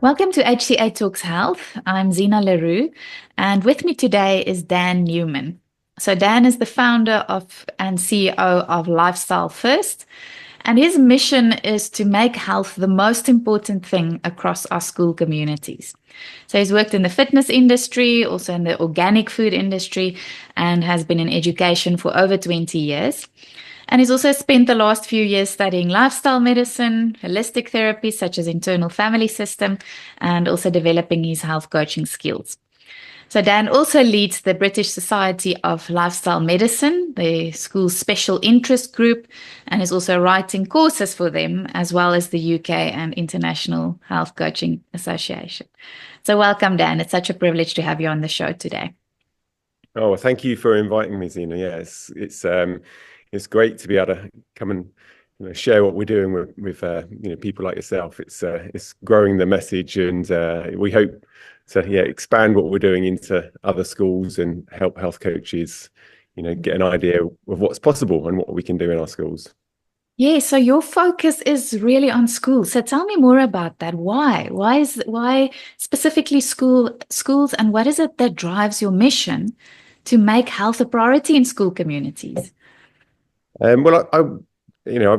Welcome to HCA Talks Health. I'm Zina Leroux, and with me today is Dan Newman. So Dan is the founder of and CEO of Lifestyle First, and his mission is to make health the most important thing across our school communities. So he's worked in the fitness industry, also in the organic food industry, and has been in education for over 20 years. And he's also spent the last few years studying lifestyle medicine, holistic therapy, such as internal family system, and also developing his health coaching skills. So Dan also leads the British Society of Lifestyle Medicine, the school's special interest group, and is also writing courses for them, as well as the UK and International Health Coaching Association. So welcome, Dan. It's such a privilege to have you on the show today. Oh, thank you for inviting me, Zina. Yeah, it's great to be able to come and share what we're doing with people like yourself. It's growing the message, and we hope to expand what we're doing into other schools and help health coaches get an idea of what's possible and what we can do in our schools. Yeah, so your focus is really on schools. So tell me more about that. Why? Why specifically schools, and what is it that drives your mission to make health a priority in school communities? Well, I've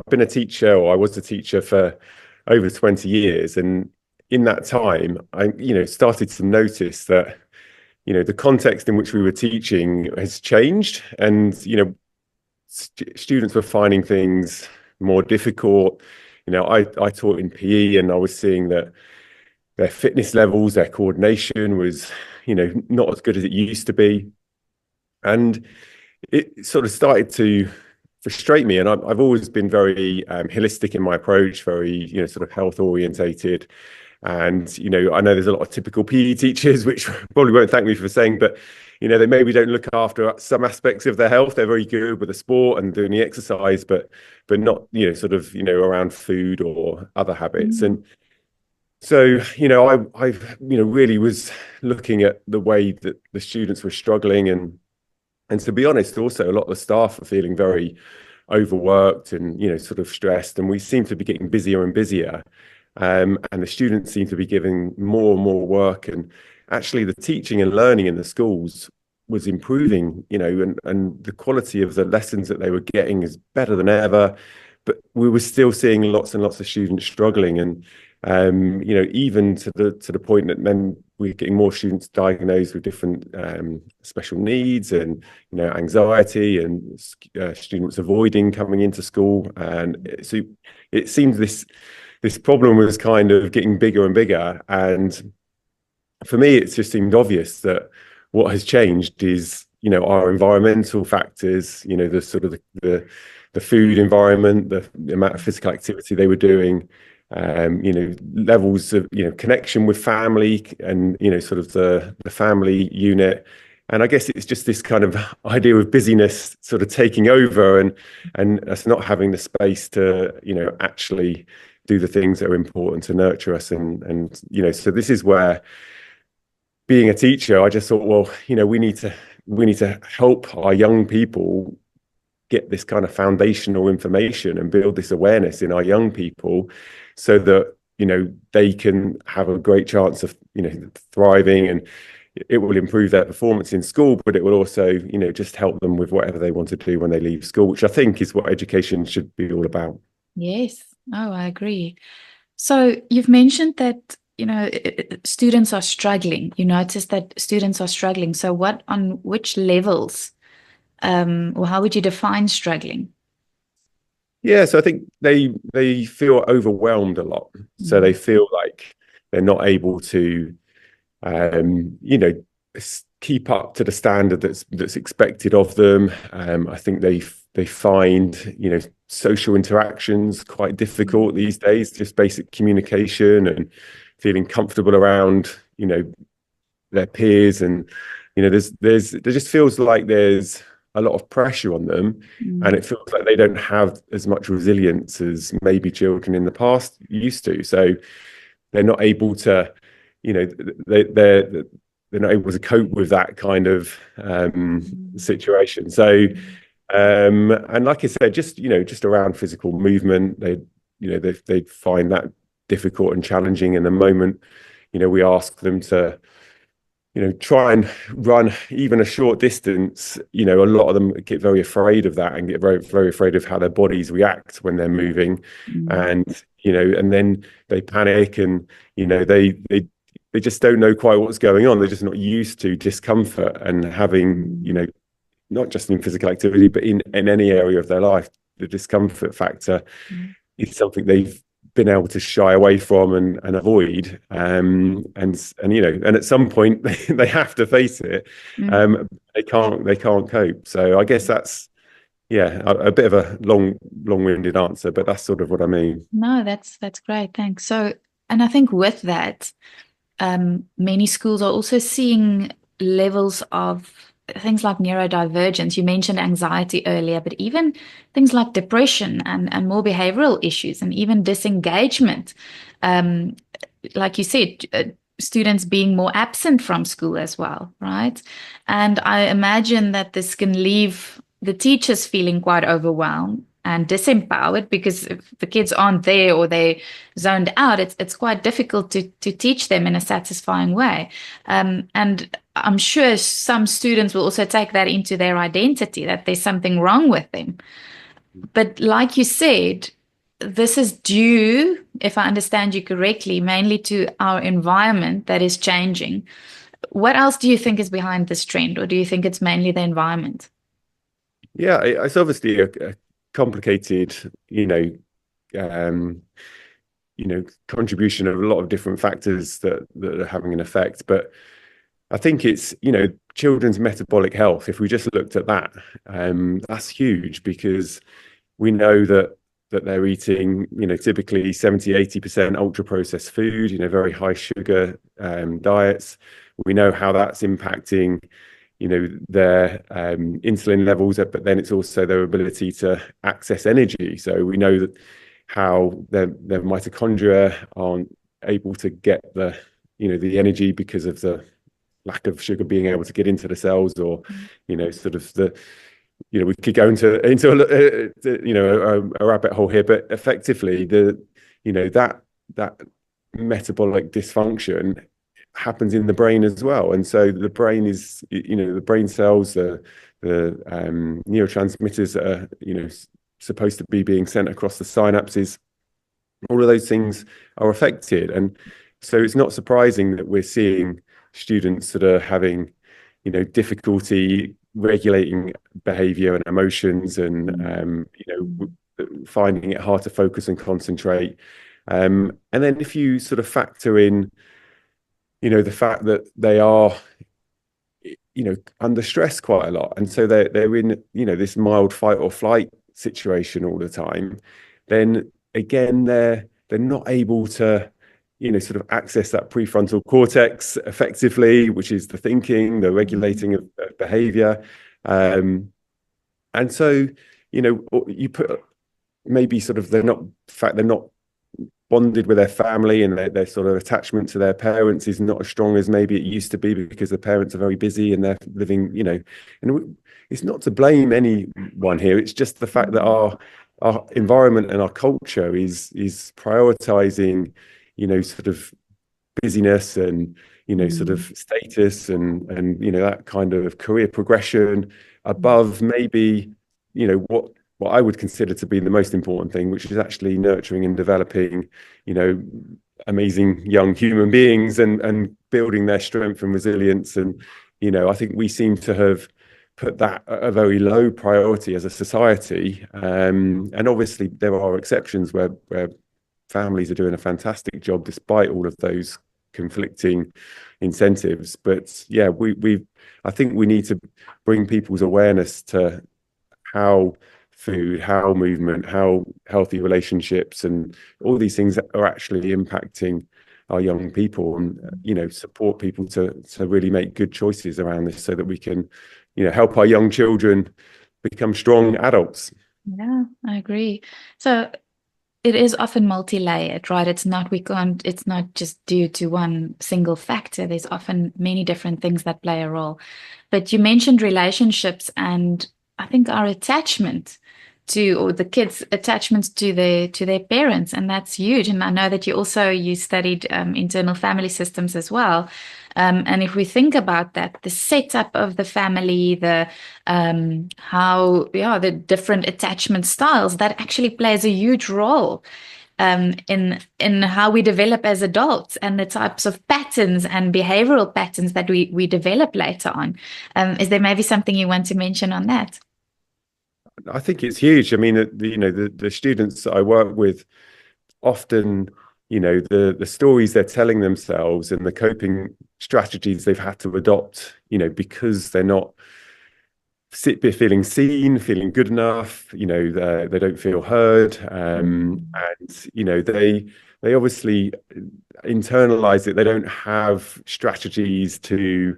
been a teacher, or I was a teacher for over 20 years, and in that time, I started to notice that the context in which we were teaching has changed, and students were finding things more difficult. I taught in PE, and I was seeing that their fitness levels, their coordination was not as good as it used to be, and it sort of started to frustrate me. And I've always been very holistic in my approach, very sort of health orientated. And I know there's a lot of typical PE teachers which probably won't thank me for saying, but they maybe don't look after some aspects of their health. They're very good with the sport and doing the exercise, but not sort of around food or other habits. And so I really was looking at the way that the students were struggling, and to be honest, also a lot of the staff are feeling very overworked and sort of stressed, and we seem to be getting busier and busier, and the students seem to be giving more and more work, and actually the teaching and learning in the schools was improving, and the quality of the lessons that they were getting is better than ever, but we were still seeing lots and lots of students struggling, and even to the point that then we're getting more students diagnosed with different special needs and anxiety, and students avoiding coming into school. And so it seems this problem was kind of getting bigger and bigger. And for me, it just seemed obvious that what has changed is our environmental factors, the sort of the food environment, the amount of physical activity they were doing, levels of connection with family, and sort of the family unit. And I guess it's just this kind of idea of busyness sort of taking over, and us not having the space to actually do the things that are important to nurture us. And so this is where, being a teacher, I just thought, well, we need to help our young people get this kind of foundational information and build this awareness in our young people, so that they can have a great chance of thriving, and it will improve their performance in school, but it will also just help them with whatever they want to do when they leave school, which I think is what education should be all about. Yes. Oh, I agree. So you've mentioned that students are struggling. You notice that students are struggling. So on which levels, or how would you define struggling? Yeah, so I think they feel overwhelmed a lot. So they feel like they're not able to, keep up to the standard that's expected of them. I think they find social interactions quite difficult these days, just basic communication and feeling comfortable around their peers, and there just feels like there's a lot of pressure on them, and it feels like they don't have as much resilience as maybe children in the past used to. So they're not able to, they're not able to cope with that kind of situation. So, and like I said, just around physical movement, they find that difficult and challenging in the moment. we ask them to, try and run even a short distance. A lot of them get very afraid of that and get very, very afraid of how their bodies react when they're moving. And, and then they panic and, they just don't know quite what's going on. They're just not used to discomfort and having, not just in physical activity, but in any area of their life, the discomfort factor is something they've been able to shy away from and avoid, and at some point they have to face it. They can't cope. So I guess that's a bit of a long-winded answer, but that's sort of what I mean. No, that's great, thanks. So, and I think with that, many schools are also seeing levels of things like neurodivergence. You mentioned anxiety earlier, but even things like depression and more behavioral issues, and even disengagement. Like you said, students being more absent from school as well, right? And I imagine that this can leave the teachers feeling quite overwhelmed and disempowered, because if the kids aren't there or they zoned out, it's quite difficult to teach them in a satisfying way. And I'm sure some students will also take that into their identity, that there's something wrong with them. But like you said, this is due, if I understand you correctly, mainly to our environment that is changing. What else do you think is behind this trend, or do you think it's mainly the environment? Yeah, it's obviously a complicated, contribution of a lot of different factors that are having an effect. But I think it's, children's metabolic health. If we just looked at that, that's huge, because we know that they're eating, typically 70-80% ultra processed food, very high sugar diets. We know how that's impacting their insulin levels, but then it's also their ability to access energy. So we know that how their mitochondria aren't able to get the energy because of the lack of sugar being able to get into the cells, or sort of the we could go into a rabbit hole here, but effectively that metabolic dysfunction happens in the brain as well. And so the brain is, the brain cells, the neurotransmitters that are, supposed to be being sent across the synapses, all of those things are affected. And so it's not surprising that we're seeing students that are having, difficulty regulating behavior and emotions, and, finding it hard to focus and concentrate. And then if you sort of factor in, the fact that they are, under stress quite a lot, and so they're in, this mild fight or flight situation all the time, then again they're not able to, sort of access that prefrontal cortex effectively, which is the thinking, the regulating of behavior. And so, you put maybe sort of they're not bonded with their family, and their sort of attachment to their parents is not as strong as maybe it used to be, because the parents are very busy and they're living, and it's not to blame anyone here. It's just the fact that our environment and our culture is prioritizing, sort of busyness and, sort of status and, that kind of career progression above maybe, what I would consider to be the most important thing, which is actually nurturing and developing, amazing young human beings and building their strength and resilience. And, I think we seem to have put that at a very low priority as a society. And obviously there are exceptions where families are doing a fantastic job despite all of those conflicting incentives. But yeah, I think we need to bring people's awareness to how food, how movement, how healthy relationships, and all these things are actually impacting our young people, and support people to really make good choices around this, so that we can help our young children become strong adults. Yeah, I agree. So it is often multi-layered, right? It's not just due to one single factor. There's often many different things that play a role. But you mentioned relationships, and I think our attachment to, or the kids' attachments to their parents, and that's huge. And I know that you studied internal family systems as well. And if we think about that, the setup of the family, the the different attachment styles, that actually plays a huge role in how we develop as adults, and the types of patterns and behavioral patterns that we develop later on. Is there maybe something you want to mention on that? I think it's huge. I mean, the students that I work with often, the stories they're telling themselves and the coping strategies they've had to adopt, because they're not feeling seen, feeling good enough, they don't feel heard, and they obviously internalize it. They don't have strategies to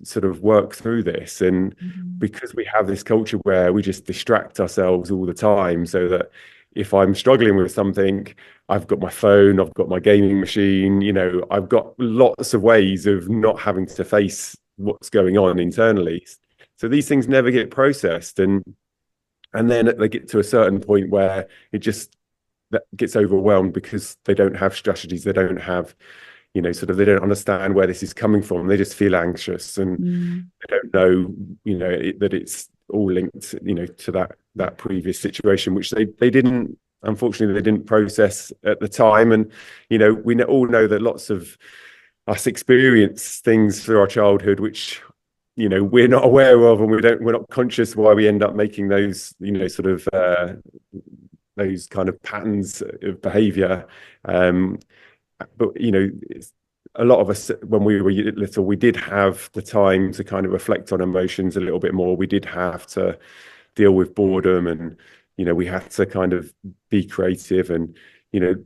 sort of work through this. And because we have this culture where we just distract ourselves all the time, so that if I'm struggling with something, I've got my phone, I've got my gaming machine, I've got lots of ways of not having to face what's going on internally. So these things never get processed. And then they get to a certain point where that gets overwhelmed because they don't have strategies. They don't have, they don't understand where this is coming from. They just feel anxious, and they don't know, that it's all linked, to that previous situation, which they didn't, unfortunately, they didn't process at the time. And, we all know that lots of us experience things through our childhood, which, we're not aware of, and we're not conscious why we end up making those, sort of, those kind of patterns of behavior. But a lot of us, when we were little, we did have the time to kind of reflect on emotions a little bit more. We did have to deal with boredom, and we had to kind of be creative and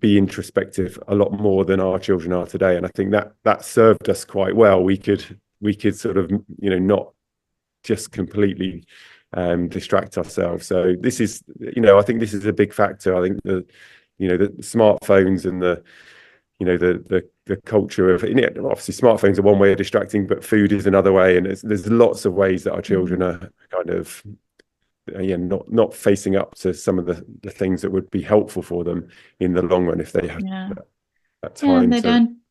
be introspective a lot more than our children are today. And I think that served us quite well. We could sort of not just completely distract ourselves. So this is, I think this is a big factor. I think the smartphones and the culture of, obviously smartphones are one way of distracting, but food is another way. And there's lots of ways that our children are kind of not facing up to some of the things that would be helpful for them in the long run if they had that time.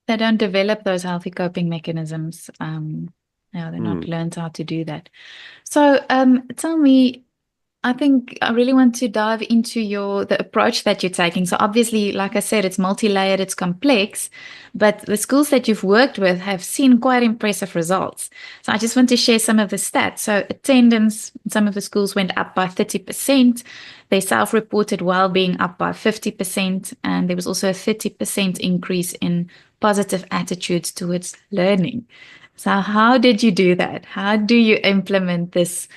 They don't develop those healthy coping mechanisms. They're not learned how to do that. So tell me, I think I really want to dive into the approach that you're taking. So obviously, like I said, it's multi-layered, it's complex, but the schools that you've worked with have seen quite impressive results. So I just want to share some of the stats. So attendance in some of the schools went up by 30%. Their self-reported well-being up by 50%. And there was also a 30% increase in positive attitudes towards learning. So how did you do that? How do you implement this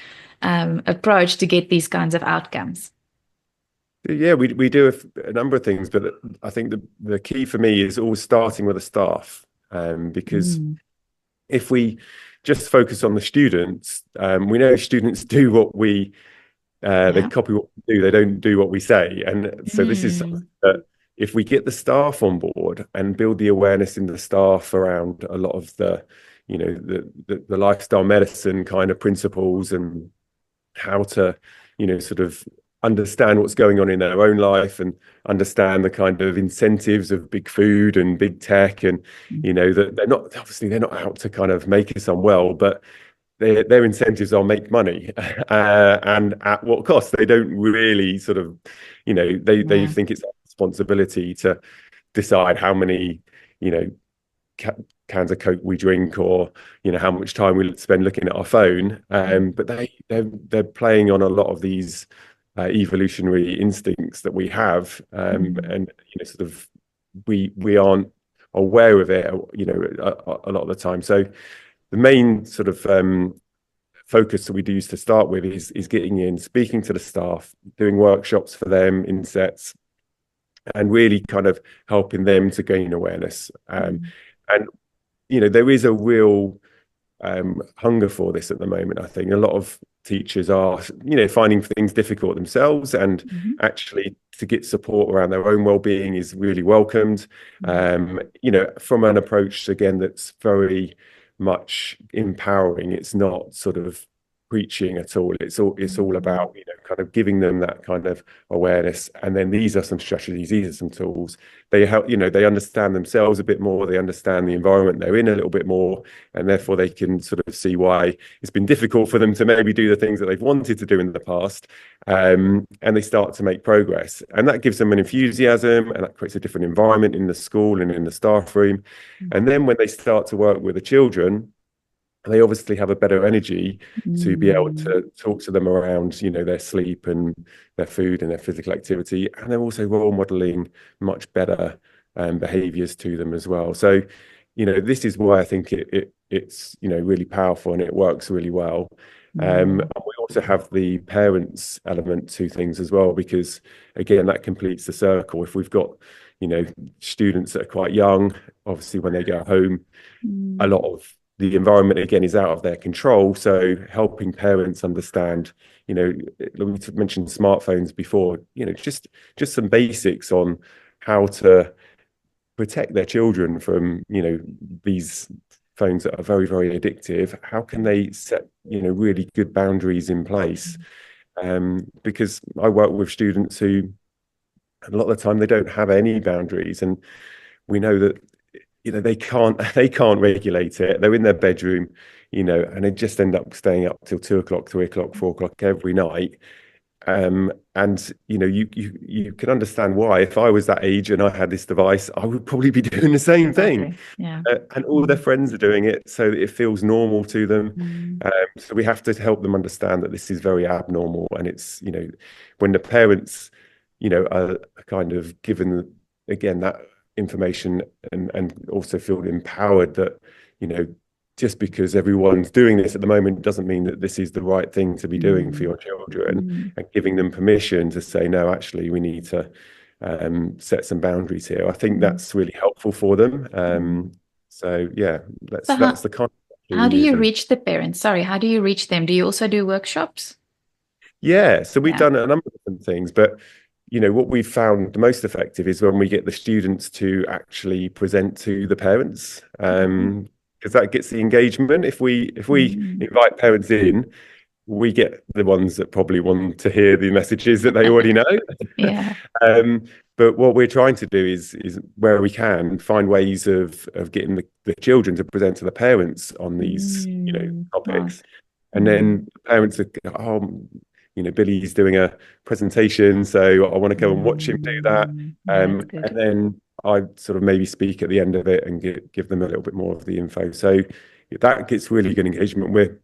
approach to get these kinds of outcomes? Yeah, we do a number of things, but I think the key for me is always starting with the staff, because if we just focus on the students, we know students do what they copy what we do, they don't do what we say. And so this is something that if we get the staff on board and build the awareness in the staff around a lot of the lifestyle medicine kind of principles, and how to, sort of understand what's going on in their own life, and understand the kind of incentives of big food and big tech, and that they're not out to kind of make us unwell, but their incentives are make money, and at what cost. They don't really sort of, they think it's our responsibility to decide how many cans of Coke we drink, or how much time we spend looking at our phone, but they're playing on a lot of these evolutionary instincts that we have, and sort of we aren't aware of it, a lot of the time. So the main sort of focus that we do to start with is getting in, speaking to the staff, doing workshops for them in sets, and really kind of helping them to gain awareness. And there is a real hunger for this at the moment. I think a lot of teachers are, finding things difficult themselves, and actually to get support around their own well-being is really welcomed. From an approach, again, that's very much empowering. It's not sort of preaching at all. It's all about, kind of giving them that kind of awareness. And then these are some strategies, these are some tools. They help, they understand themselves a bit more, they understand the environment they're in a little bit more, and therefore they can sort of see why it's been difficult for them to maybe do the things that they've wanted to do in the past. And they start to make progress, and that gives them an enthusiasm, and that creates a different environment in the school and in the staff room. And then when they start to work with the children, they obviously have a better energy to be able to talk to them around, their sleep and their food and their physical activity. And they're also role modeling much better behaviors to them as well. So, this is why I think it's, really powerful, and it works really well. And we also have the parents element to things as well, because again, that completes the circle. If we've got, students that are quite young, obviously when they go home, a lot of the environment again is out of their control. So helping parents understand, we mentioned smartphones before, just some basics on how to protect their children from, these phones that are very, very addictive. How can they set, really good boundaries in place? Because I work with students who, a lot of the time, they don't have any boundaries, and we know that they can't regulate it. They're in their bedroom, and they just end up staying up till 2 o'clock, 3 o'clock, 4 o'clock every night. And you can understand why. If I was that age and I had this device, I would probably be doing the same thing. Yeah. And all their friends are doing it, so that it feels normal to them. So we have to help them understand that this is very abnormal, and it's, when the parents, are kind of given again that information, and also feel empowered that, just because everyone's doing this at the moment doesn't mean that this is the right thing to be doing for your children, and giving them permission to say, no, actually, we need to set some boundaries here. I think that's really helpful for them. So yeah, that's the kind of how do you reach the parents? Sorry, how do you reach them? Do you also do workshops? Yeah, so we've done a number of different things, but what we've found the most effective is when we get the students to actually present to the parents, because that gets the engagement. If we invite parents in, we get the ones that probably want to hear the messages that they already know. Yeah. But what we're trying to do is where we can find ways of getting the children to present to the parents on these topics, and then the parents are, Billy's doing a presentation, so I want to go and watch him do that. And then I sort of maybe speak at the end of it and give them a little bit more of the info. So that gets really good engagement. We're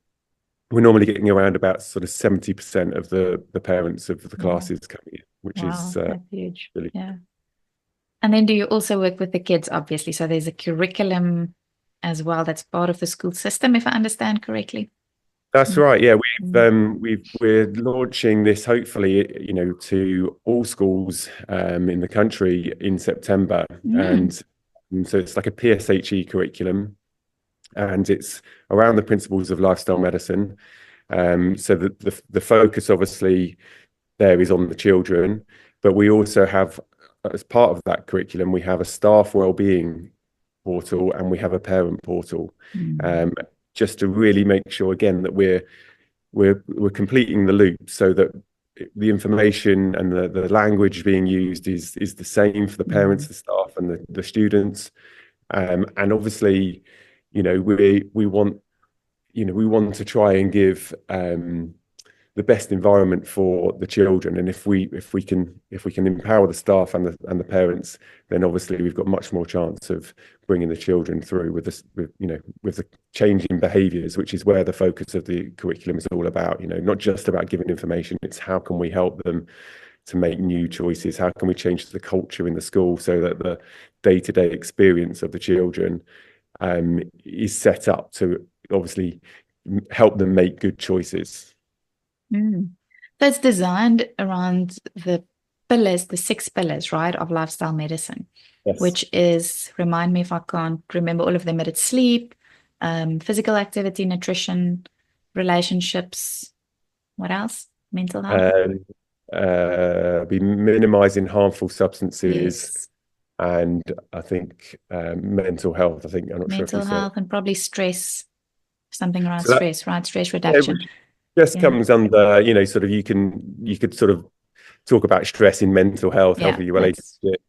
normally getting around about sort of 70% of the parents of the classes coming in, which is that's huge. Really. Yeah. And then do you also work with the kids, obviously? So there's a curriculum as well that's part of the school system, if I understand correctly. That's right. Yeah, we're launching this hopefully, to all schools in the country in September, and so it's like a PSHE curriculum, and it's around the principles of lifestyle medicine. So the focus obviously there is on the children, but we also have, as part of that curriculum, we have a staff wellbeing portal, and we have a parent portal. Just to really make sure again that we're completing the loop, so that the information and the language being used is the same for the parents, the staff, and the students. And obviously, we want to try and give the best environment for the children. And if we can empower the staff and the parents, then obviously we've got much more chance of bringing the children through with the changing behaviours, which is where the focus of the curriculum is all about. Not just about giving information, it's how can we help them to make new choices? How can we change the culture in the school so that the day-to-day experience of the children is set up to obviously help them make good choices? So it's designed around the 6 pillars, right, of lifestyle medicine, Yes. which is, remind me if I can't remember all of them, but it's sleep, physical activity, nutrition, relationships, what else? Mental health. Be minimizing harmful substances, and I think mental health. I'm not sure if you Mental said health, and probably stress, something around So that- stress, right? Stress reduction. stress Yeah. comes under, sort of you could sort of talk about stress in mental health, Yeah. healthy That's relationships,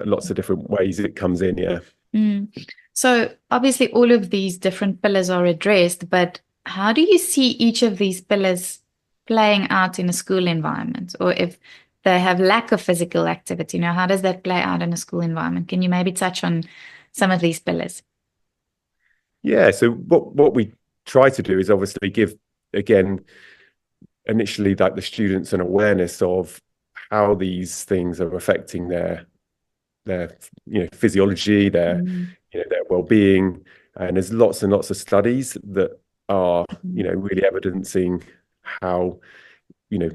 lots of different ways it comes in. Yeah. mm. So obviously all of these different pillars are addressed, but how do you see each of these pillars playing out in a school environment? Or if they have lack of physical activity, how does that play out in a school environment? Can you maybe touch on some of these pillars? Yeah. So what we try to do is obviously give, again, initially like the students an awareness of how these things are affecting their physiology, Mm, their well-being. And there's lots and lots of studies that are mm, really evidencing how you know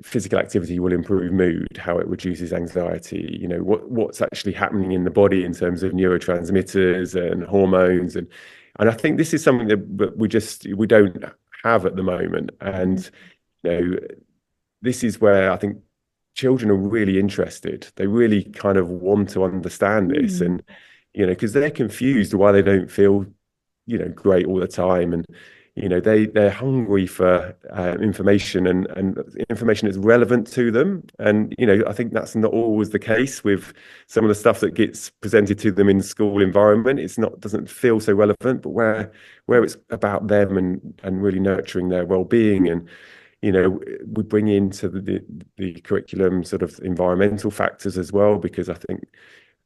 physical activity will improve mood, how it reduces anxiety, what's actually happening in the body in terms of neurotransmitters and hormones. And I think this is something that we don't have at the moment. mm, And you know this is where I think children are really interested. They really kind of want to understand this, mm, and because they're confused why they don't feel great all the time. And they're hungry for information, and information that's relevant to them. And I think that's not always the case with some of the stuff that gets presented to them in school environment. It's not Doesn't feel so relevant. But where it's about them and really nurturing their well-being. And we bring into the curriculum sort of environmental factors as well, because I think,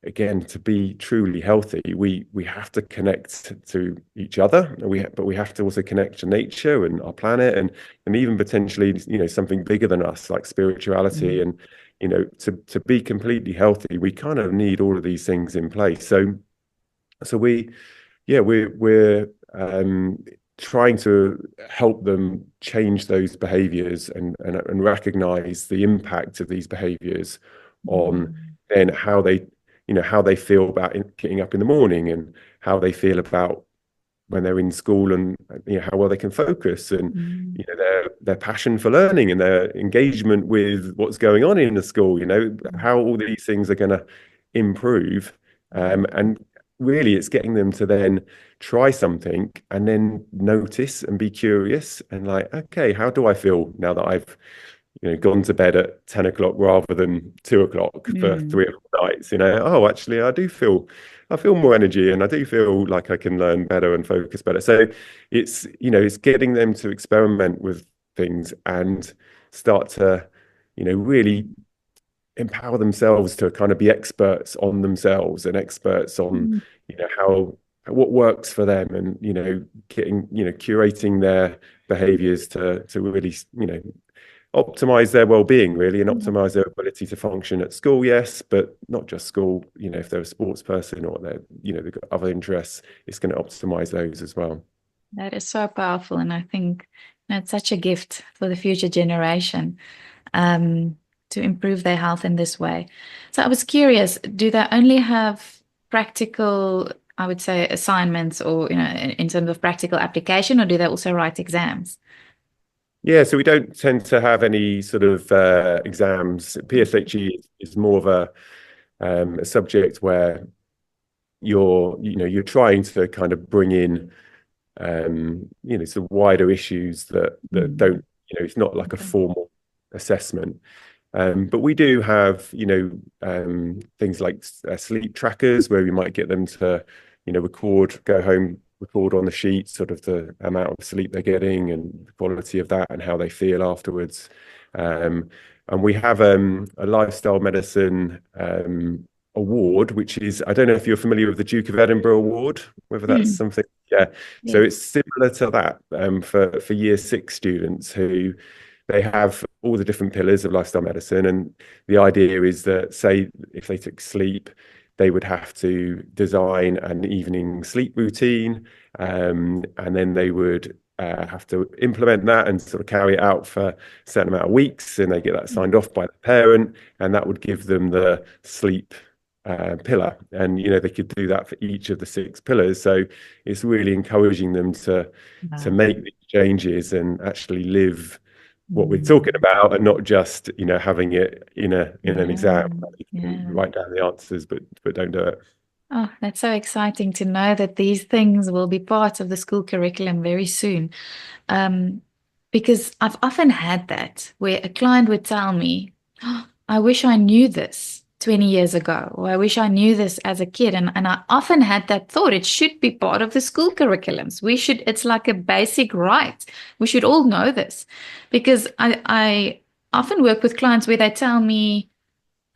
again, to be truly healthy, we have to connect to each other, but we have to also connect to nature and our planet, and even potentially something bigger than us, like spirituality. mm, And to be completely healthy, we kind of need all of these things in place. So we're trying to help them change those behaviors, and recognize the impact of these behaviors on mm, then how they feel about getting up in the morning, and how they feel about when they're in school, and how well they can focus, and mm, their passion for learning, and their engagement with what's going on in the school. mm, How all these things are going to improve. And really, it's getting them to then try something, and then notice and be curious, and like, okay, how do I feel now that I've gone to bed at 10 o'clock rather than 2 o'clock for mm, 3 nights? Oh, actually, I feel more energy, and I do feel like I can learn better and focus better. So it's getting them to experiment with things, and start to really empower themselves to kind of be experts on themselves, and experts on mm. how what works for them, and getting curating their behaviors to really optimize their well-being, really, and Yeah. optimize their ability to function at school. Yes, but not just school. If they're a sports person, or they've got other interests, it's going to optimize those as well. That is so powerful. And I think it's such a gift for the future generation um, to improve their health in this way. So I was curious, do they only have practical, I would say, assignments or, in terms of practical application, or do they also write exams? Yeah, so we don't tend to have any sort of exams. PSHE is more of a subject where you're trying to kind of bring in some wider issues that Mm. don't, it's not like a Okay. formal assessment. But we do have things like sleep trackers, where we might get them to go home, record on the sheet sort of the amount of sleep they're getting, and the quality of that, and how they feel afterwards. And we have a lifestyle medicine award, which is, I don't know if you're familiar with the Duke of Edinburgh Award, whether that's Mm. something. Yeah. So Yes. it's similar to that, for year 6 students, who they have all the different pillars of lifestyle medicine. And the idea is that, say, if they took sleep, they would have to design an evening sleep routine, and then they would have to implement that and sort of carry it out for a certain amount of weeks, and they get that signed off by the parent, and that would give them the sleep pillar. And they could do that for each of the 6 pillars. So it's really encouraging them to Wow. make these changes, and actually live what we're talking Mm. about, and not just having it in an Yeah. exam. You can Yeah. write down the answers, but don't do it. Oh, that's so exciting to know that these things will be part of the school curriculum very soon. Um, because I've often had that where a client would tell me, "Oh, I wish I knew this 20 years ago, or I wish I knew this as a kid." And I often had that thought, it should be part of the school curriculums. It's like a basic right. We should all know this because I often work with clients where they tell me,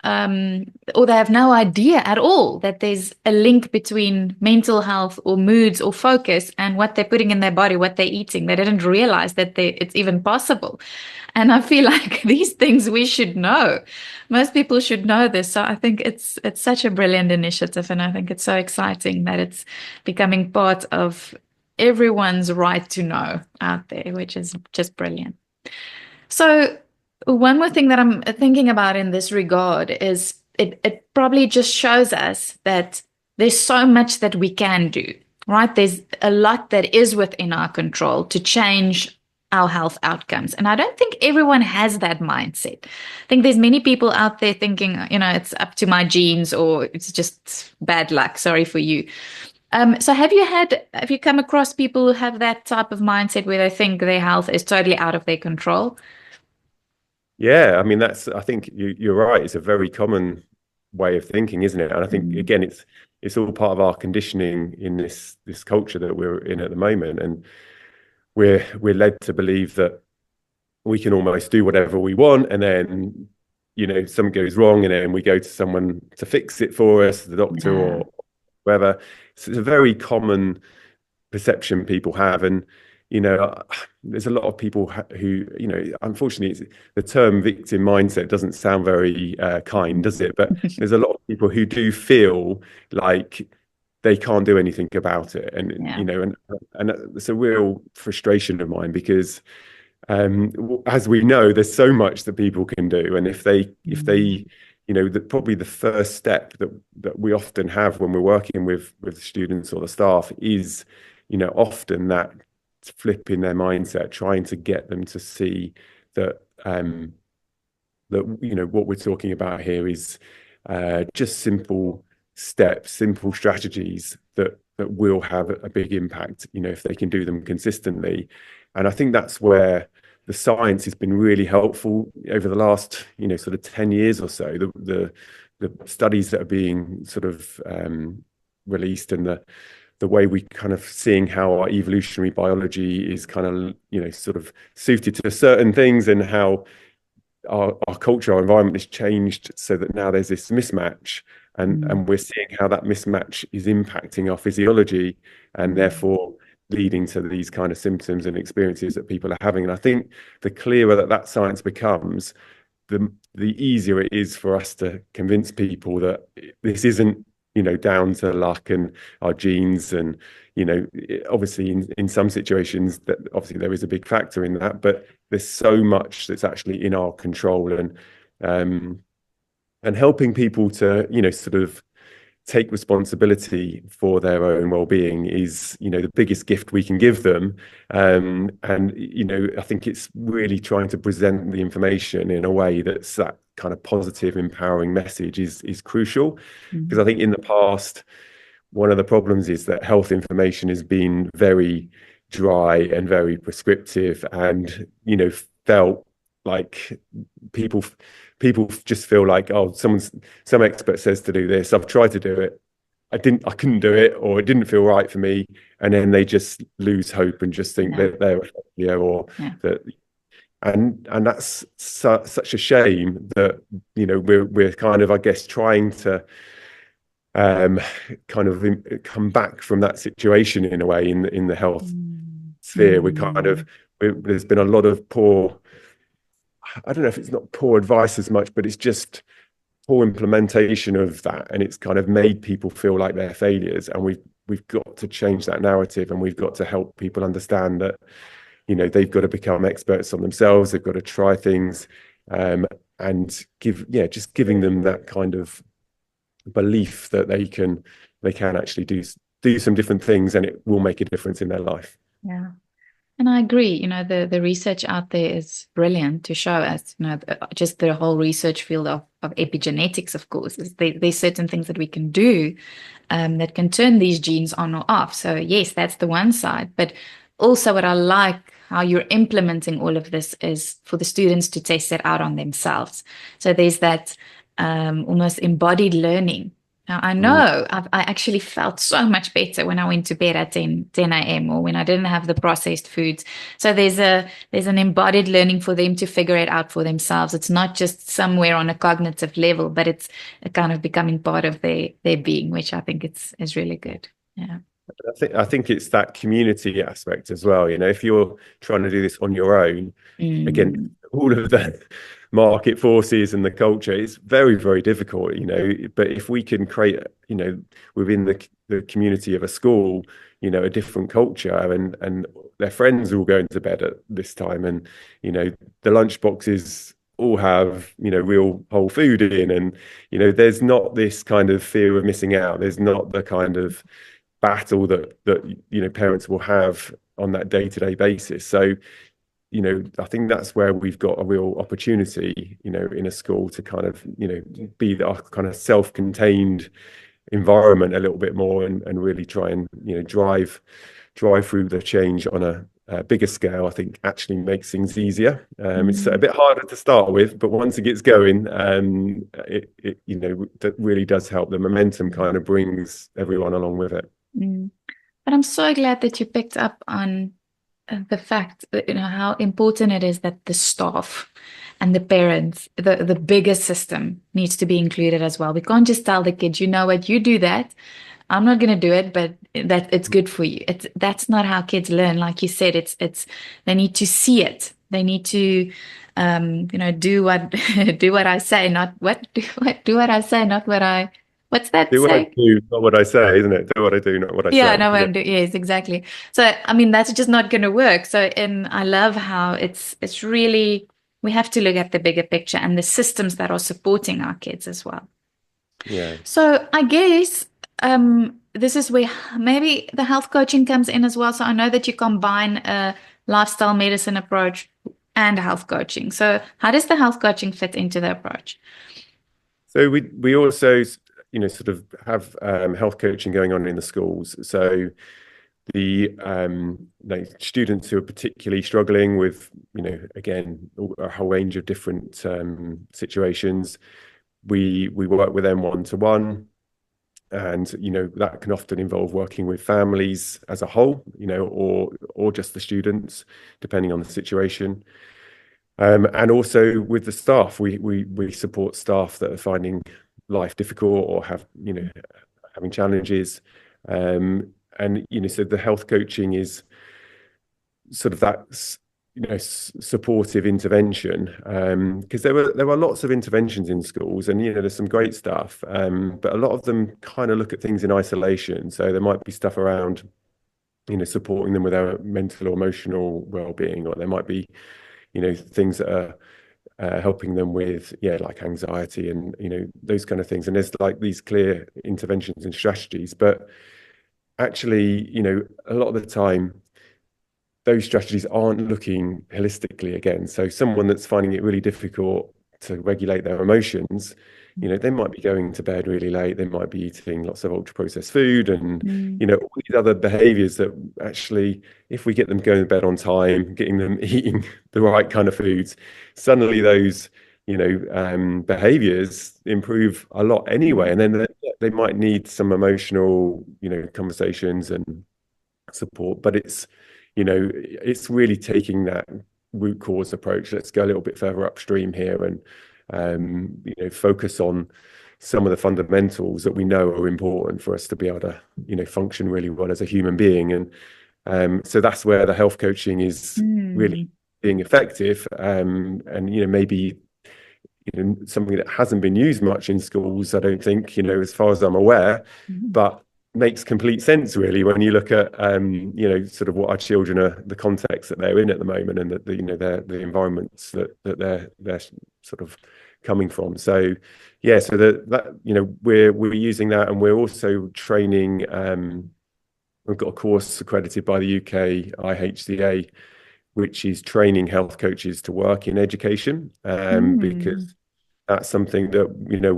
or they have no idea at all that there's a link between mental health or moods or focus and what they're putting in their body, what they're eating. They didn't realize that it's even possible. And I feel like these things we should know. Most people should know this. So I think it's such a brilliant initiative, and I think it's so exciting that it's becoming part of everyone's right to know out there, which is just brilliant. So, one more thing that I'm thinking about in this regard is it probably just shows us that there's so much that we can do, right? There's a lot that is within our control to change our health outcomes. And I don't think everyone has that mindset. I think there's many people out there thinking, it's up to my genes or it's just bad luck. Sorry for you. So have you come across people who have that type of mindset where they think their health is totally out of their control? Yeah, I mean I think you're right. It's a very common way of thinking, isn't it? And I think Mm. again, it's all part of our conditioning in this culture that we're in at the moment, and we're led to believe that we can almost do whatever we want, and then something goes wrong, and then we go to someone to fix it for us, the doctor Yeah. or whoever. So it's a very common perception people have, and there's a lot of people who unfortunately the term victim mindset doesn't sound very kind, does it? But there's a lot of people who do feel like they can't do anything about it, and Yeah. and it's a real frustration of mine because as we know, there's so much that people can do, and if they Mm. probably the first step that we often have when we're working with students or the staff is often that flip in their mindset, trying to get them to see that what we're talking about here is just simple steps, simple strategies that will have a big impact, if they can do them consistently. And I think that's where the science has been really helpful over the last, sort of 10 years or so. The studies that are being sort of released, and the way we kind of seeing how our evolutionary biology is kind of, sort of suited to certain things, and how our culture, our environment has changed so that now there's this mismatch, Mm. and we're seeing how that mismatch is impacting our physiology, and Mm. therefore leading to these kind of symptoms and experiences that people are having. And I think the clearer that science becomes, the easier it is for us to convince people that this isn't down to luck and our genes. And obviously in some situations that obviously there is a big factor in that, but there's so much that's actually in our control. And helping people to sort of take responsibility for their own well-being is the biggest gift we can give them. And I think it's really trying to present the information in a way that's that kind of positive, empowering message is crucial. Because I Mm. think in the past, one of the problems is that health information has been very dry and very prescriptive, and felt like people people just feel like, oh, some expert says to do this, I've tried to do it, I couldn't do it, or it didn't feel right for me, and then they just lose hope and just think Yeah. that they're a failure, or Yeah. that. And that's such a shame that we're kind of, I guess, trying to kind of come back from that situation in a way in the health Mm. sphere. Mm. There's been a lot of poor, I don't know if it's not poor advice as much, but it's just poor implementation of that, and it's kind of made people feel like they're failures. And we've got to change that narrative, and we've got to help people understand that they've got to become experts on themselves, they've got to try things, and just giving them that kind of belief that they can actually do some different things, and it will make a difference in their life. Yeah. And I agree, the research out there is brilliant to show us, just the whole research field of epigenetics, of course, is there's certain things that we can do that can turn these genes on or off. So yes, that's the one side. But also what I like how you're implementing all of this is for the students to test it out on themselves. So there's that almost embodied learning. Now, I know I actually felt so much better when I went to bed at 10 a.m. or when I didn't have the processed foods. So there's an embodied learning for them to figure it out for themselves. It's not just somewhere on a cognitive level, but it's kind of becoming part of their being, which I think is really good. Yeah. I think it's that community aspect as well. If you're trying to do this on your own, again, all of the market forces and the culture is very, very difficult, but if we can create, within the community of a school, a different culture, and their friends all going to bed at this time, and the lunch boxes all have real whole food in, and there's not this kind of fear of missing out. There's not the kind of battle that parents will have on that day-to-day basis. So I think that's where we've got a real opportunity in a school to kind of be that kind of self-contained environment a little bit more, and really try and drive through the change on a bigger scale. I think actually makes things easier. It's a bit harder to start with, but once it gets going, it that really does help. The momentum kind of brings everyone along with it. But I'm so glad that you picked up on the fact that, how important it is that the staff and the parents, the bigger system needs to be included as well. We can't just tell the kids, you know what, you do that. I'm not going to do it, but that it's good for you. That's not how kids learn. Like you said, they need to see it. They need to, do what do what I say, not what do what I say, not what I. What's that Do what I saying? do, not what I say, isn't it? Do what I do, not what I Yeah, say. no, I'm yes, exactly. So, I mean, that's just not going to work. So, and I love how it's really, we have to look at the bigger picture and the systems that are supporting our kids as well. Yeah. So, I guess this is where maybe the health coaching comes in as well. So, I know that you combine a lifestyle medicine approach and health coaching. So, how does the health coaching fit into the approach? So we also sort of have health coaching going on in the schools. So the students who are particularly struggling with again a whole range of different situations, we work with them one-to-one, and that can often involve working with families as a whole, or just the students, depending on the situation. And also with the staff, we support staff that are finding life difficult or have having challenges, and so the health coaching is sort of that supportive intervention, because there are lots of interventions in schools, and there's some great stuff, but a lot of them kind of look at things in isolation. So there might be stuff around supporting them with their mental or emotional well-being, or there might be things that are helping them with like anxiety and those kind of things, and there's like these clear interventions and strategies, but actually a lot of the time those strategies aren't looking holistically again. So someone that's finding it really difficult to regulate their emotions, they might be going to bed really late, they might be eating lots of ultra processed food, and all these other behaviors that actually, if we get them going to bed on time, getting them eating the right kind of foods, suddenly those behaviors improve a lot anyway. And then they might need some emotional conversations and support, but it's really taking that root cause approach. Let's go a little bit further upstream here and focus on some of the fundamentals that we know are important for us to be able to function really well as a human being. And so that's where the health coaching is really being effective, and maybe something that hasn't been used much in schools, I don't think, as far as I'm aware, but makes complete sense really when you look at sort of what our children are, the context that they're in at the moment, and the environments that they're sort of coming from. So so that we're using that, and we're also training. We've got a course accredited by the UK IHCA which is training health coaches to work in education, Mm, because that's something that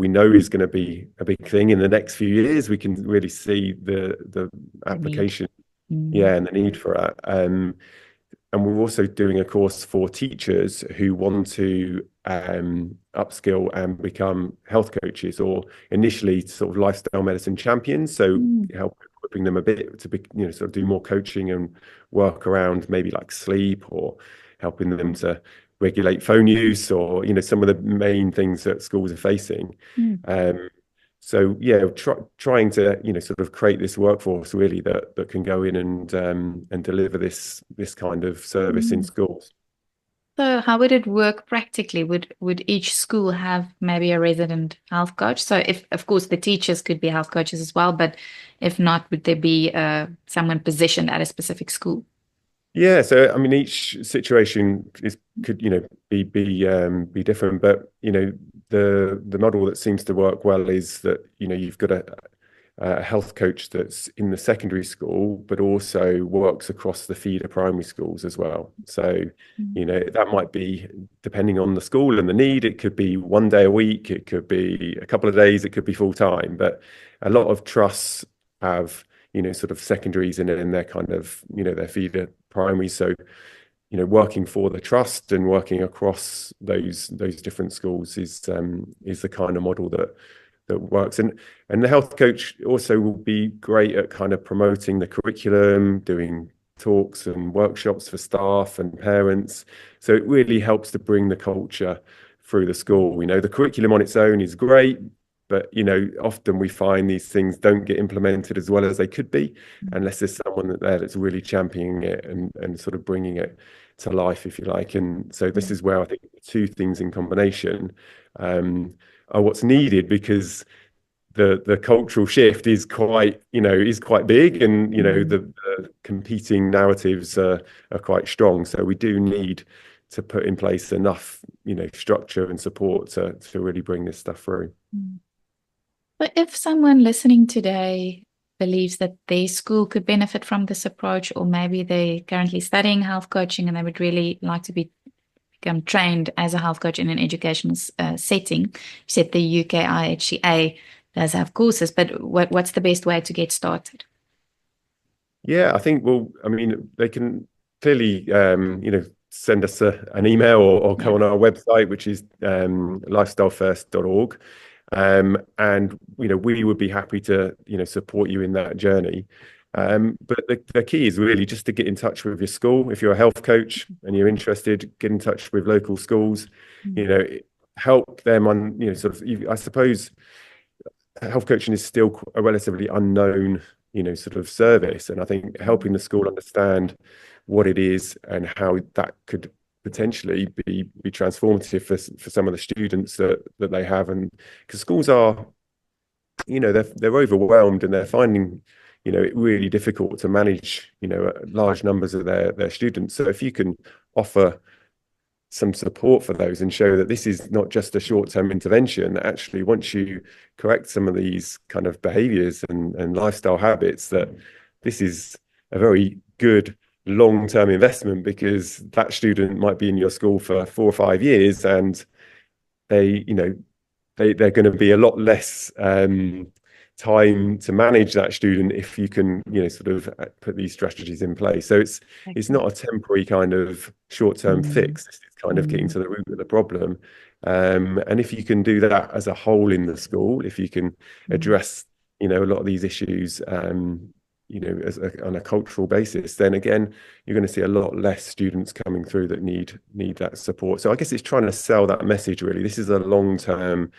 we know is going to be a big thing in the next few years. We can really see the the need. application, Mm, yeah, and the need for it. And we're also doing a course for teachers who want to upskill and become health coaches, or initially sort of lifestyle medicine champions. So mm, help equipping them a bit to be, sort of do more coaching and work around maybe like sleep, or helping them to regulate phone use, or some of the main things that schools are facing. mm, Um, so yeah, trying to sort of create this workforce really that can go in and deliver this kind of service in mm. schools. So how would it work practically? Would each school have maybe a resident health coach? So if, of course, the teachers could be health coaches as well, but if not, would there be someone positioned at a specific school? Yeah, so I mean, each situation could be different, but the model that seems to work well is that you've got a health coach that's in the secondary school, but also works across the feeder primary schools as well. So, Mm, that might be depending on the school and the need. It could be one day a week, it could be a couple of days, it could be full time. But a lot of trusts have, sort of secondaries in their kind of, their feeder primary. So, working for the trust and working across those different schools is the kind of model that works. And the health coach also will be great at kind of promoting the curriculum, doing talks and workshops for staff and parents. So it really helps to bring the culture through the school. The curriculum on its own is great, but often we find these things don't get implemented as well as they could be, mm, unless there's someone there that's really championing it and sort of bringing it to life, if you like. And so this mm, is where I think the two things in combination are what's needed, because the cultural shift is quite big, and mm. the competing narratives are quite strong. So we do need to put in place enough structure and support to really bring this stuff through. Mm. But if someone listening today believes that their school could benefit from this approach, or maybe they're currently studying health coaching and they would really like to become trained as a health coach in an educational setting, you said the UKI HCA does have courses, but what's the best way to get started? Yeah, I think, well, I mean, they can clearly, send us an email, or Yeah. go on our website, which is lifestylefirst.org. And, we would be happy to, support you in that journey. But the key is really just to get in touch with your school. If you're a health coach and you're interested, get in touch with local schools, Mm, you know, help them on, sort of, I suppose health coaching is still a relatively unknown, sort of service. And I think helping the school understand what it is and how that could potentially be transformative for some of the students that they have. And because schools are, they're overwhelmed, and they're finding, it really difficult to manage, large numbers of their students. So if you can offer some support for those and show that this is not just a short-term intervention, that actually once you correct some of these kind of behaviors and lifestyle habits, that this is a very good long-term investment, because that student might be in your school for 4 or 5 years, and they, they're going to be a lot less time to manage that student if you can, sort of put these strategies in place. So it's exactly. not a temporary kind of short-term Mm, fix. It's kind of getting mm, to the root of the problem. And if you can do that as a whole in the school, if you can mm. address, a lot of these issues, on a cultural basis, then again, you're going to see a lot less students coming through that need that support. So I guess it's trying to sell that message really. This is a long-term,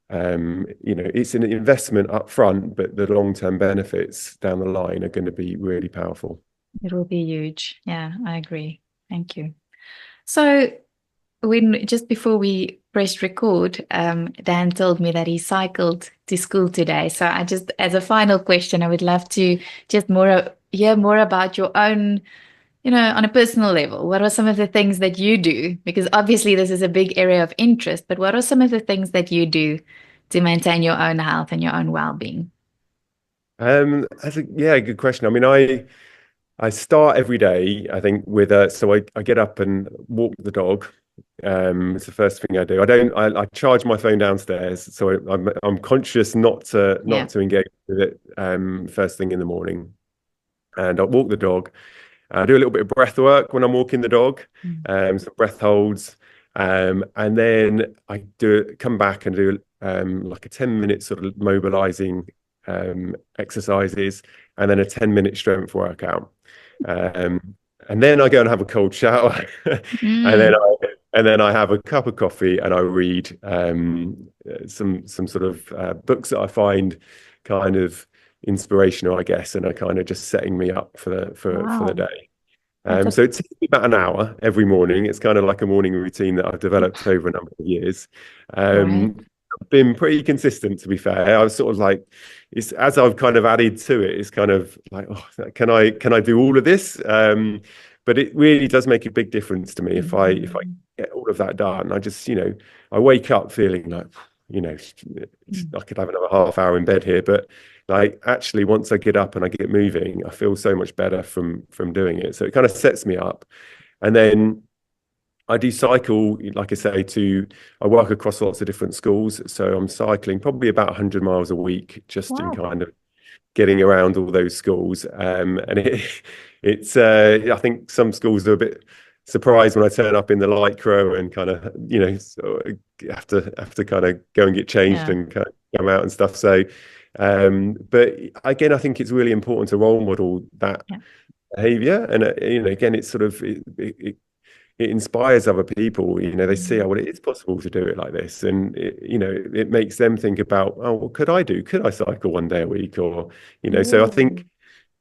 it's an investment up front, but the long-term benefits down the line are going to be really powerful. It will be huge. Yeah, I agree. Thank you. So when just before we pressed record, Dan told me that he cycled to school today. So I just, as a final question, I would love to just hear more about your own, on a personal level. What are some of the things that you do? Because obviously this is a big area of interest, but what are some of the things that you do to maintain your own health and your own well-being? I think, yeah, good question. I mean, I start every day, I think, with I get up and walk the dog. It's the first thing I do. I charge my phone downstairs, so I'm conscious Yeah. not to engage with it first thing in the morning. And I walk the dog. I do a little bit of breath work when I'm walking the dog, Mm. some breath holds, and then I come back and do like a 10-minute sort of mobilizing exercises, and then a 10-minute strength workout. Um, and then I go and have a cold shower, and then Mm. I have a cup of coffee and I read some sort of books that I find kind of inspirational, I guess, and are kind of just setting me up for the Wow. day. That's a So it takes me about an hour every morning. It's kind of like a morning routine that I've developed over a number of years. great. I've been pretty consistent, to be fair. I was sort of like, it's as I've kind of added to it, it's kind of like, oh, can I do all of this? But it really does make a big difference to me if I Mm. get all of that done. I just, I wake up feeling like, Mm. I could have another half hour in bed here, but like actually once I get up and I get moving, I feel so much better from doing it. So it kind of sets me up. And then I do cycle, like I say, I work across lots of different schools. So I'm cycling probably about 100 miles a week, just in Wow. kind of getting around all those schools. And it's, I think some schools are a bit surprised when I turn up in the lycra and kind of, have to kind of go and get changed Yeah. and kind of come out and stuff. So, but again, I think it's really important to role model that Yeah. behavior. And, again, it's sort of, it inspires other people. They see, Mm. oh, well, it is possible to do it like this, and it makes them think about, oh, what could I do? Could I cycle one day a week? Or so I Ooh. think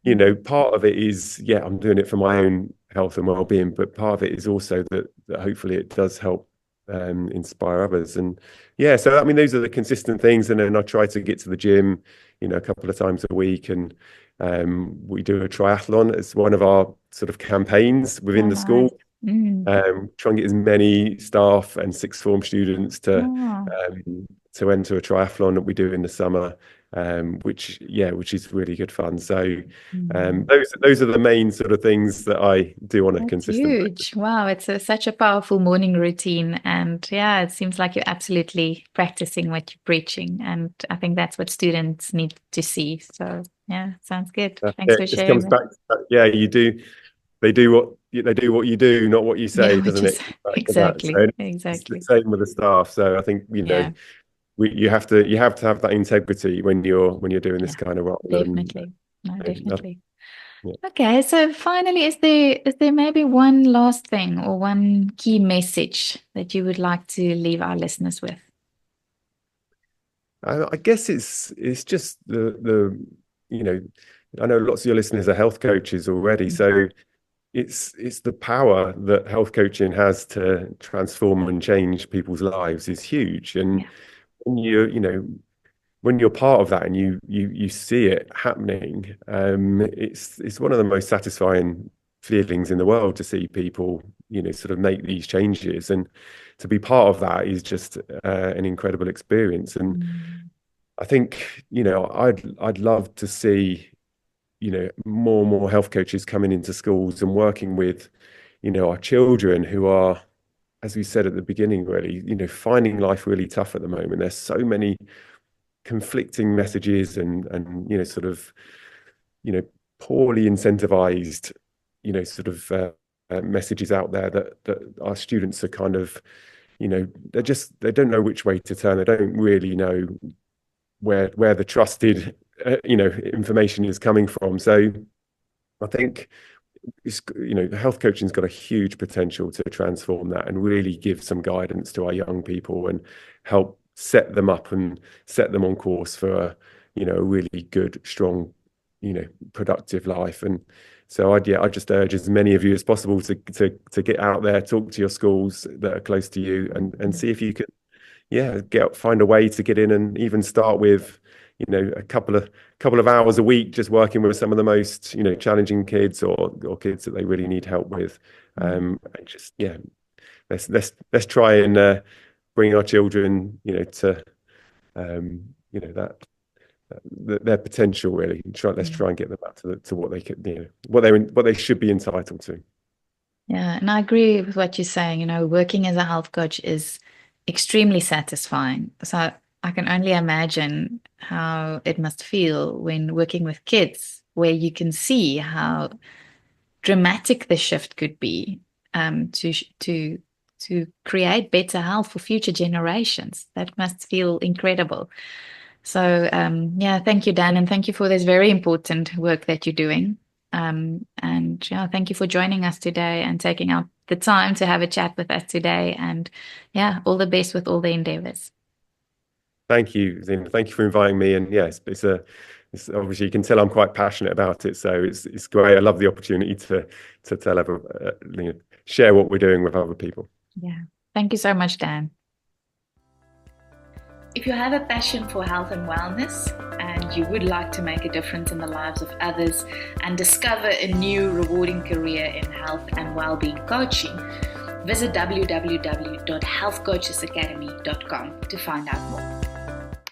Mm. part of it is, yeah, I'm doing it for my own health and well-being, but part of it is also that hopefully it does help inspire others. And yeah, so I mean, those are the consistent things. And then I try to get to the gym, a couple of times a week, and we do a triathlon as one of our sort of campaigns Oh, within the nice. school. Mm. Try and get as many staff and sixth form students Oh. to enter a triathlon that we do in the summer, which is really good fun. So Mm. those are the main sort of things that I do on a That's consistent huge. Wow, it's such a powerful morning routine. And yeah, it seems like you're absolutely practicing what you're preaching. And I think that's what students need to see. So yeah, sounds good. basis. Thanks It for just sharing comes that. back to that, yeah, they do what you do, not what you Yeah, say, which doesn't is it? Back to that. exactly, So it's the exactly. same with the staff. So I think Yeah, you have to have that integrity when you're doing this yeah, kind of role. And definitely. No, I definitely. yeah. Okay, so finally, is there maybe one last thing or one key message that you would like to leave our listeners with? I guess it's just you know I know lots of your listeners are health coaches already, Mm. so it's the power that health coaching has to transform and change people's lives is huge. And Yeah. when you're part of that and you see it happening, it's one of the most satisfying feelings in the world to see people sort of make these changes, and to be part of that is just an incredible experience. And Mm. I think, I'd love to see, more and more health coaches coming into schools and working with, our children who are, as we said at the beginning, really, finding life really tough at the moment. There's so many conflicting messages and sort of, you know, poorly incentivized, sort of messages out there that our students are kind of, they don't know which way to turn. They don't really know where the trusted information is coming from. So I think health coaching's got a huge potential to transform that and really give some guidance to our young people and help set them up and set them on course for a really good, strong, productive life. And so I just urge as many of you as possible to get out there, talk to your schools that are close to you, and see if you can, yeah, find a way to get in, and even start with, a couple of hours a week, just working with some of the most, challenging kids, or kids that they really need help with. And just, yeah, let's try and bring our children, to that their potential really. Let's try and get them back to what they could, what they should be entitled to. Yeah, and I agree with what you're saying. Working as a health coach is extremely satisfying. So I can only imagine how it must feel when working with kids, where you can see how dramatic the shift could be, to create better health for future generations. That must feel incredible. So yeah, thank you, Dan, and thank you for this very important work that you're doing. And yeah, thank you for joining us today and taking out the time to have a chat with us today. And yeah, all the best with all the endeavors. Thank you, Zena. Thank you for inviting me. And yes, it's obviously, you can tell I'm quite passionate about it. So it's great. I love the opportunity to share what we're doing with other people. Yeah. Thank you so much, Dan. If you have a passion for health and wellness and you would like to make a difference in the lives of others and discover a new rewarding career in health and wellbeing coaching, visit www.healthcoachesacademy.com to find out more.